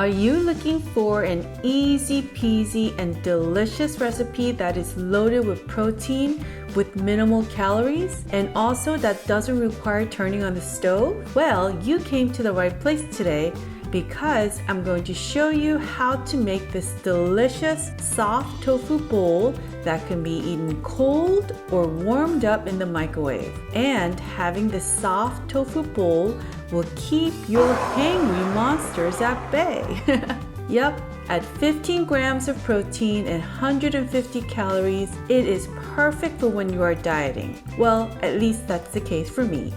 Are you looking for an easy peasy and delicious recipe that is loaded with protein with minimal calories and also that doesn't require turning on the stove? Well, you came to the right place today because I'm going to show you how to make this delicious soft tofu bowl that can be eaten cold or warmed up in the microwave. And having this soft tofu bowl will keep your hangry monsters at bay. Yup, at 15 grams of protein and 150 calories, it is perfect for when you are dieting. Well, at least that's the case for me.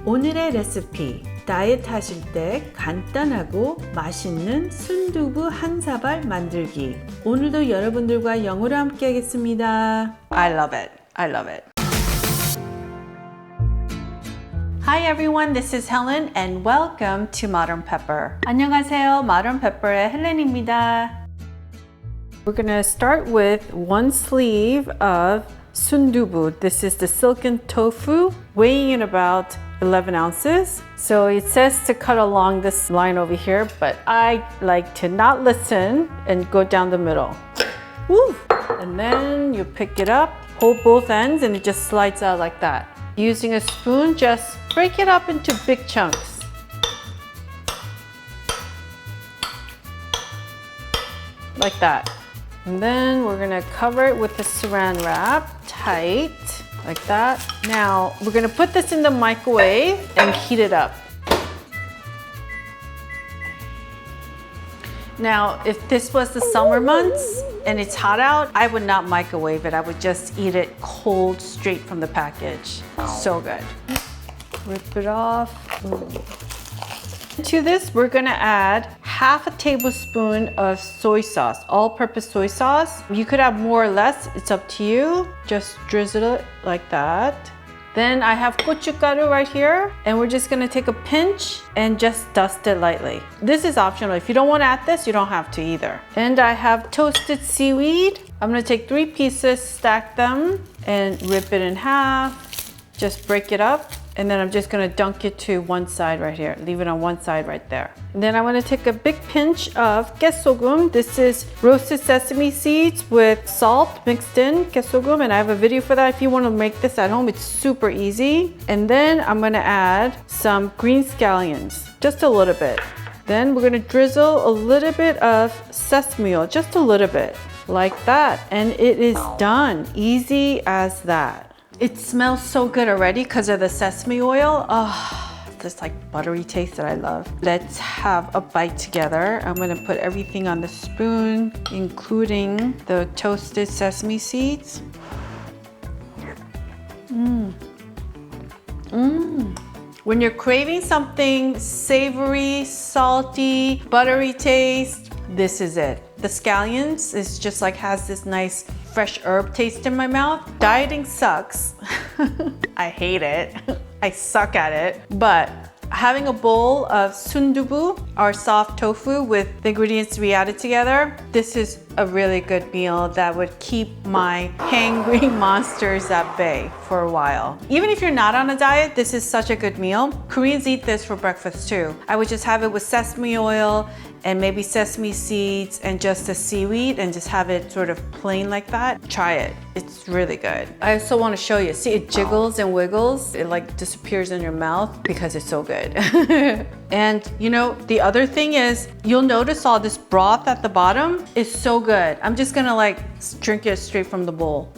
오늘의 레시피, 다이어트 하실 때 간단하고 맛있는 순두부 한사발 만들기. 오늘도 여러분들과 영어로 함께 하겠습니다. I love it. I love it. Hi everyone, this is Helen and welcome to Modern Pepper. 안녕하세요, Modern Pepper의 헬렌입니다. We're gonna start with one sleeve of Soodubu. This is the silken tofu, weighing in about 11 ounces. So it says to cut along this line over here, but I like to not listen and go down the middle. Woo! And then you pick it up, hold both ends, and it just slides out like that. Using a spoon, just break it up into big chunks. Like that. And then we're gonna cover it with the saran wrap, tight, like that. Now, we're gonna put this in the microwave and heat it up. Now, if this was the summer months and it's hot out, I would not microwave it. I would just eat it cold, straight from the package. So good. Rip it off. To this, we're gonna add half a tablespoon of soy sauce, all-purpose soy sauce. You could have more or less, it's up to you. Just drizzle it like that. Then I have gochugaru right here, and we're just gonna take a pinch and just dust it lightly. This is optional. If you don't want to add this, you don't have to either. And I have toasted seaweed. I'm gonna take 3 pieces, stack them, and rip it in half. Just break it up. And then I'm just gonna dunk it to one side right here. Leave it on one side right there. And then I'm gonna take a big pinch of kesogum. This is roasted sesame seeds with salt mixed in, kesogum, and I have a video for that if you wanna make this at home. It's super easy. And then I'm gonna add some green scallions, just a little bit. Then we're gonna drizzle a little bit of sesame oil, just a little bit, like that. And it is done, easy as that. It smells so good already because of the sesame oil. Oh, this like buttery taste that I love. Let's have a bite together. I'm gonna put everything on the spoon, including the toasted sesame seeds. When you're craving something savory, salty, buttery taste, this is it. The scallions is just like has this nice fresh herb taste in my mouth. Dieting sucks. I hate it. I suck at it. But having a bowl of sundubu, our soft tofu with the ingredients we added together, this is a really good meal that would keep my hangry monsters at bay for a while. Even if you're not on a diet, this is such a good meal. Koreans eat this for breakfast too. I would just have it with sesame oil and maybe sesame seeds and just the seaweed and just have it sort of plain like that. Try it. It's really good. I also want to show you. See, it jiggles and wiggles. It like disappears in your mouth because it's so good. And you know, the other thing is you'll notice all this broth at the bottom is so good. I'm just gonna like drink it straight from the bowl.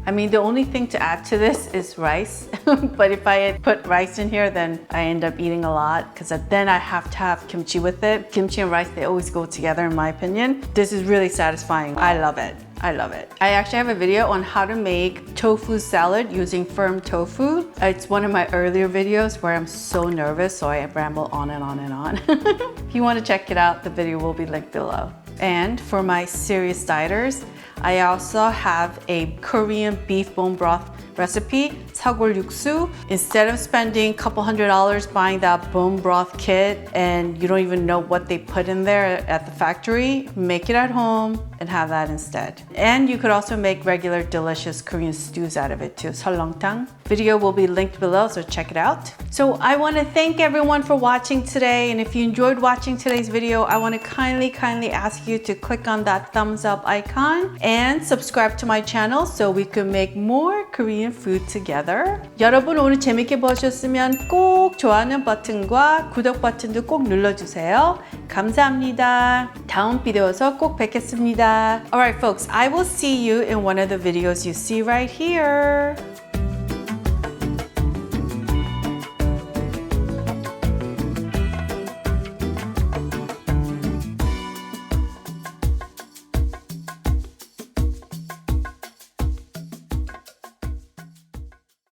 I mean, the only thing to add to this is rice. But if I put rice in here, then I end up eating a lot because then I have to have kimchi with it. Kimchi and rice, they always go together in my opinion. This is really satisfying. I love it. I love it. I actually have a video on how to make tofu salad using firm tofu. It's one of my earlier videos where I'm so nervous, so I ramble on and on and on. If you want to check it out, the video will be linked below. And for my serious dieters, I also have a Korean beef bone broth recipe, 사골 육수. Instead of spending a couple $100 buying that bone broth kit and you don't even know what they put in there at the factory, make it at home and have that instead. And you could also make regular delicious Korean stews out of it too. 설렁탕. Video will be linked below, so check it out. So I want to thank everyone for watching today, and if you enjoyed watching today's video, I want to kindly ask you to click on that thumbs up icon and subscribe to my channel so we can make more Korean food together. 여러분 오늘 재밌게 보셨으면 꼭 좋아하는 버튼과 구독 버튼도 꼭 눌러주세요. 감사합니다. 다음 비디오에서 꼭 뵙겠습니다. Alright folks, I will see you in one of the videos you see right here.